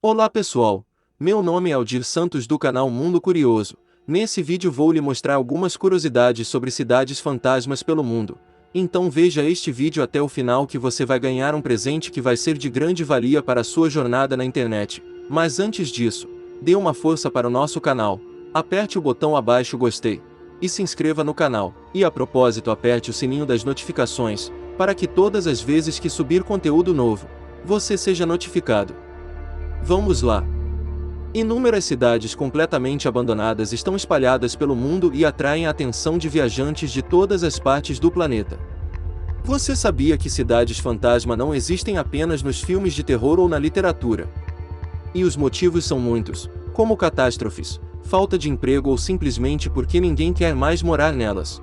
Olá pessoal, meu nome é Aldir Santos do canal Mundo Curioso. Nesse vídeo vou lhe mostrar algumas curiosidades sobre cidades fantasmas pelo mundo. Então veja este vídeo até o final que você vai ganhar um presente que vai ser de grande valia para a sua jornada na internet. Mas antes disso, dê uma força para o nosso canal, aperte o botão abaixo gostei, e se inscreva no canal. E a propósito aperte o sininho das notificações, para que todas as vezes que subir conteúdo novo, você seja notificado. Vamos lá! Inúmeras cidades completamente abandonadas estão espalhadas pelo mundo e atraem a atenção de viajantes de todas as partes do planeta. Você sabia que cidades fantasma não existem apenas nos filmes de terror ou na literatura? E os motivos são muitos, como catástrofes, falta de emprego ou simplesmente porque ninguém quer mais morar nelas.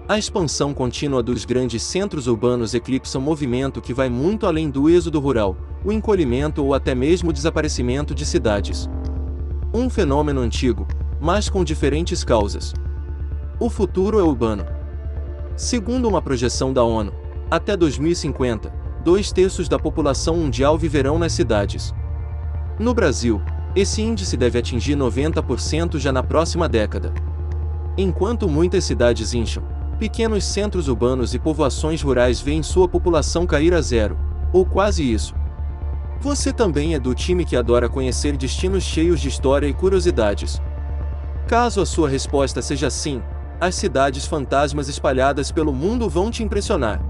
A expansão contínua dos grandes centros urbanos eclipsa um movimento que vai muito além do êxodo rural, o encolhimento ou até mesmo o desaparecimento de cidades. Um fenômeno antigo, mas com diferentes causas. O futuro é urbano. Segundo uma projeção da ONU, até 2050, 2/3 da população mundial viverão nas cidades. No Brasil, esse índice deve atingir 90% já na próxima década. Enquanto muitas cidades incham, pequenos centros urbanos e povoações rurais veem sua população cair a zero, ou quase isso. Você também é do time que adora conhecer destinos cheios de história e curiosidades? Caso a sua resposta seja sim, as cidades fantasmas espalhadas pelo mundo vão te impressionar.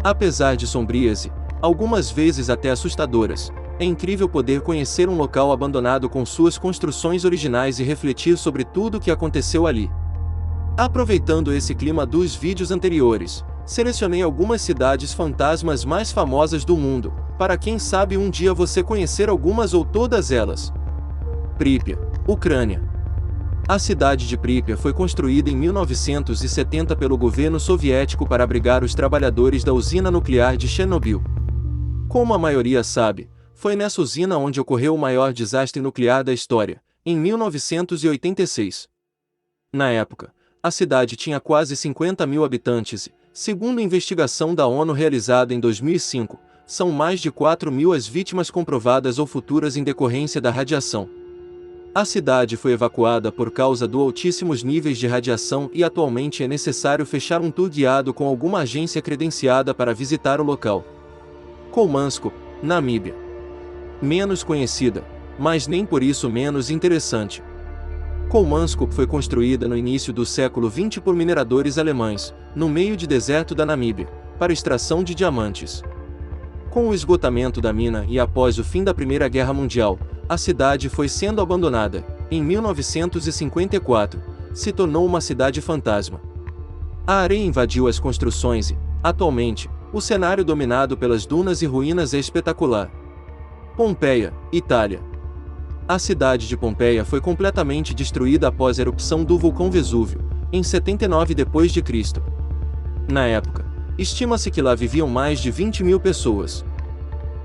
Apesar de sombrias e, algumas vezes até assustadoras, é incrível poder conhecer um local abandonado com suas construções originais e refletir sobre tudo o que aconteceu ali. Aproveitando esse clima dos vídeos anteriores, selecionei algumas cidades fantasmas mais famosas do mundo, para quem sabe um dia você conhecer algumas ou todas elas. Pripyat, Ucrânia. A cidade de Pripyat foi construída em 1970 pelo governo soviético para abrigar os trabalhadores da usina nuclear de Chernobyl. Como a maioria sabe, foi nessa usina onde ocorreu o maior desastre nuclear da história, em 1986. Na época, a cidade tinha quase 50 mil habitantes e, segundo a investigação da ONU realizada em 2005, são mais de 4 mil as vítimas comprovadas ou futuras em decorrência da radiação. A cidade foi evacuada por causa dos altíssimos níveis de radiação e atualmente é necessário fechar um tour guiado com alguma agência credenciada para visitar o local. Kolmanskop, Namíbia. Menos conhecida, mas nem por isso menos interessante. Kolmanskop foi construída no início do século XX por mineradores alemães, no meio de deserto da Namíbia, para extração de diamantes. Com o esgotamento da mina e após o fim da Primeira Guerra Mundial, a cidade foi sendo abandonada. Em 1954, se tornou uma cidade fantasma. A areia invadiu as construções e, atualmente, o cenário dominado pelas dunas e ruínas é espetacular. Pompeia, Itália. A cidade de Pompeia foi completamente destruída após a erupção do vulcão Vesúvio, em 79 d.C. Na época, estima-se que lá viviam mais de 20 mil pessoas.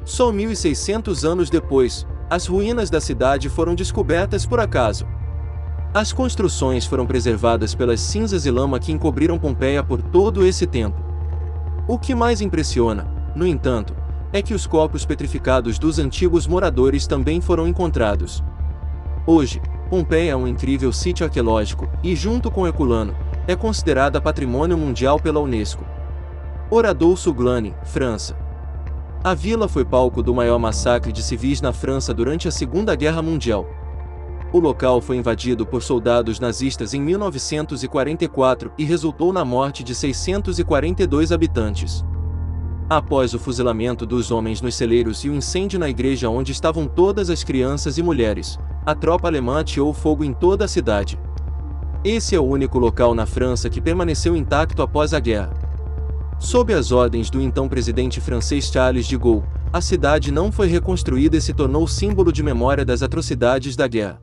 Só 1.600 anos depois, as ruínas da cidade foram descobertas por acaso. As construções foram preservadas pelas cinzas e lama que encobriram Pompeia por todo esse tempo. O que mais impressiona, no entanto, é que os corpos petrificados dos antigos moradores também foram encontrados. Hoje, Pompeia é um incrível sítio arqueológico e, junto com Herculano, é considerada Patrimônio Mundial pela Unesco. Oradour-sur-Glane, França. A vila foi palco do maior massacre de civis na França durante a Segunda Guerra Mundial. O local foi invadido por soldados nazistas em 1944 e resultou na morte de 642 habitantes. Após o fuzilamento dos homens nos celeiros e o incêndio na igreja onde estavam todas as crianças e mulheres, a tropa alemã ateou fogo em toda a cidade. Esse é o único local na França que permaneceu intacto após a guerra. Sob as ordens do então presidente francês Charles de Gaulle, a cidade não foi reconstruída e se tornou símbolo de memória das atrocidades da guerra.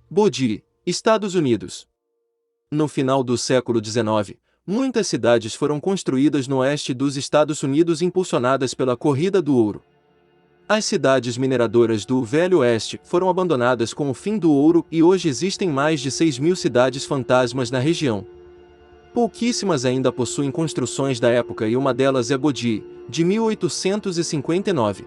Bodie, Estados Unidos. No final do século XIX, muitas cidades foram construídas no oeste dos Estados Unidos impulsionadas pela Corrida do Ouro. As cidades mineradoras do Velho Oeste foram abandonadas com o fim do ouro e hoje existem mais de 6 mil cidades fantasmas na região. Pouquíssimas ainda possuem construções da época e uma delas é Bodie, de 1859.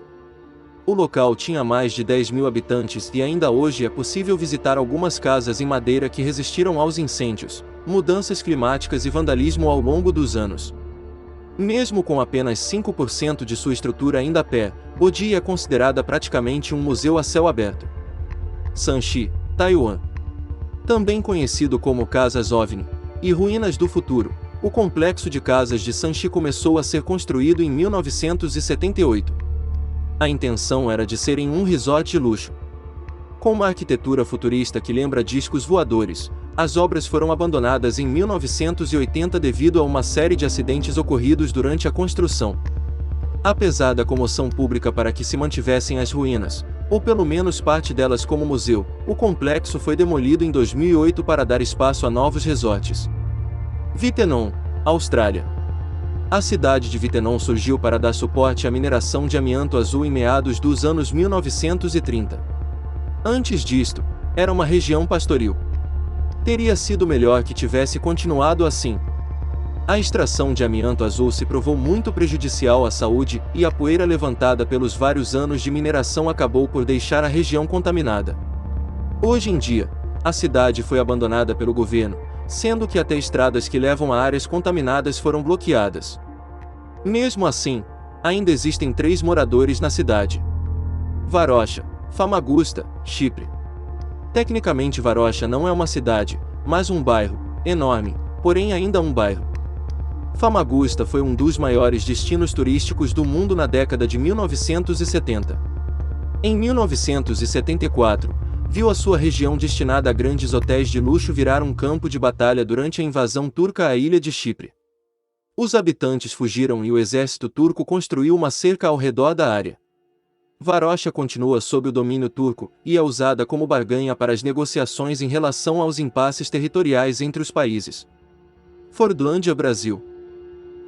O local tinha mais de 10.000 habitantes e ainda hoje é possível visitar algumas casas em madeira que resistiram aos incêndios, mudanças climáticas e vandalismo ao longo dos anos. Mesmo com apenas 5% de sua estrutura ainda a pé, Bodhi é considerada praticamente um museu a céu aberto. Sanxi, Taiwan. Também conhecido como Casas OVNI e Ruínas do Futuro, o complexo de casas de Sanxi começou a ser construído em 1978. A intenção era de serem um resort de luxo. Com uma arquitetura futurista que lembra discos voadores, as obras foram abandonadas em 1980 devido a uma série de acidentes ocorridos durante a construção. Apesar da comoção pública para que se mantivessem as ruínas, ou pelo menos parte delas como museu, o complexo foi demolido em 2008 para dar espaço a novos resorts. Wittenoom, Austrália. A cidade de Wittenoom surgiu para dar suporte à mineração de amianto azul em meados dos anos 1930. Antes disto, era uma região pastoril. Teria sido melhor que tivesse continuado assim. A extração de amianto azul se provou muito prejudicial à saúde e a poeira levantada pelos vários anos de mineração acabou por deixar a região contaminada. Hoje em dia, a cidade foi abandonada pelo governo, sendo que até estradas que levam a áreas contaminadas foram bloqueadas. Mesmo assim, ainda existem 3 moradores na cidade. Varosha, Famagusta, Chipre. Tecnicamente Varosha não é uma cidade, mas um bairro, enorme, porém ainda um bairro. Famagusta foi um dos maiores destinos turísticos do mundo na década de 1970. Em 1974, viu a sua região destinada a grandes hotéis de luxo virar um campo de batalha durante a invasão turca à ilha de Chipre. Os habitantes fugiram e o exército turco construiu uma cerca ao redor da área. Varosha continua sob o domínio turco e é usada como barganha para as negociações em relação aos impasses territoriais entre os países. Fordlândia, Brasil.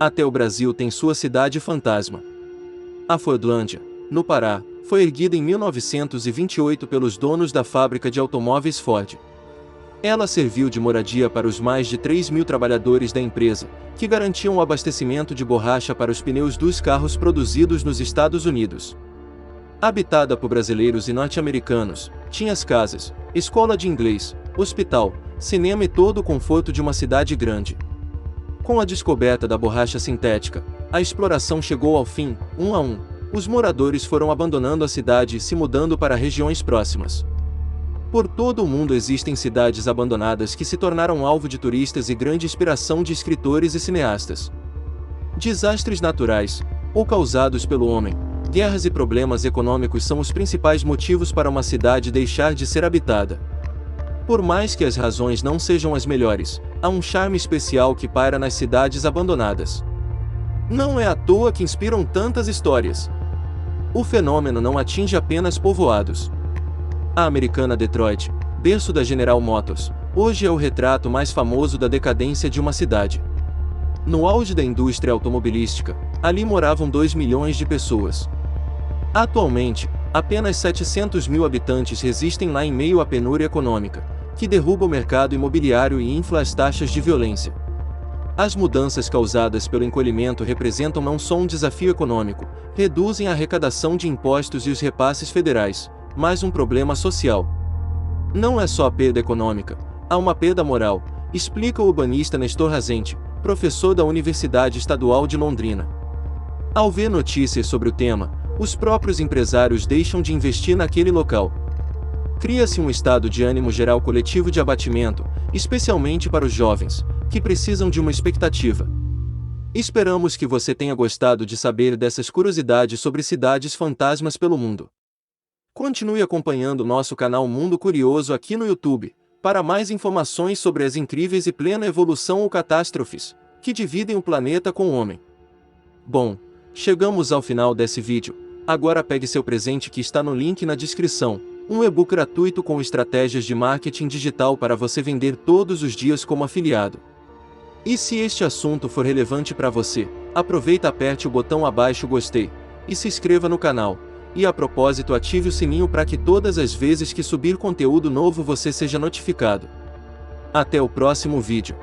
Até o Brasil tem sua cidade fantasma. A Fordlândia, no Pará, foi erguida em 1928 pelos donos da fábrica de automóveis Ford. Ela serviu de moradia para os mais de 3.000 trabalhadores da empresa, que garantiam o abastecimento de borracha para os pneus dos carros produzidos nos Estados Unidos. Habitada por brasileiros e norte-americanos, tinha as casas, escola de inglês, hospital, cinema e todo o conforto de uma cidade grande. Com a descoberta da borracha sintética, a exploração chegou ao fim, um a um. Os moradores foram abandonando a cidade e se mudando para regiões próximas. Por todo o mundo existem cidades abandonadas que se tornaram alvo de turistas e grande inspiração de escritores e cineastas. Desastres naturais, ou causados pelo homem, guerras e problemas econômicos são os principais motivos para uma cidade deixar de ser habitada. Por mais que as razões não sejam as melhores, há um charme especial que paira nas cidades abandonadas. Não é à toa que inspiram tantas histórias. O fenômeno não atinge apenas povoados. A americana Detroit, berço da General Motors, hoje é o retrato mais famoso da decadência de uma cidade. No auge da indústria automobilística, ali moravam 2 milhões de pessoas. Atualmente, apenas 700.000 habitantes resistem lá em meio à penúria econômica, que derruba o mercado imobiliário e infla as taxas de violência. As mudanças causadas pelo encolhimento representam não só um desafio econômico, reduzem a arrecadação de impostos e os repasses federais, mas um problema social. Não é só a perda econômica, há uma perda moral, explica o urbanista Nestor Razente, professor da Universidade Estadual de Londrina. Ao ver notícias sobre o tema, os próprios empresários deixam de investir naquele local. Cria-se um estado de ânimo geral coletivo de abatimento, especialmente para os jovens, que precisam de uma expectativa. Esperamos que você tenha gostado de saber dessas curiosidades sobre cidades fantasmas pelo mundo. Continue acompanhando nosso canal Mundo Curioso aqui no YouTube, para mais informações sobre as incríveis e plena evolução ou catástrofes, que dividem o planeta com o homem. Bom, chegamos ao final desse vídeo, agora pegue seu presente que está no link na descrição, um e-book gratuito com estratégias de marketing digital para você vender todos os dias como afiliado. E se este assunto for relevante para você, aproveita e aperte o botão abaixo gostei, e se inscreva no canal. E a propósito ative o sininho para que todas as vezes que subir conteúdo novo você seja notificado. Até o próximo vídeo.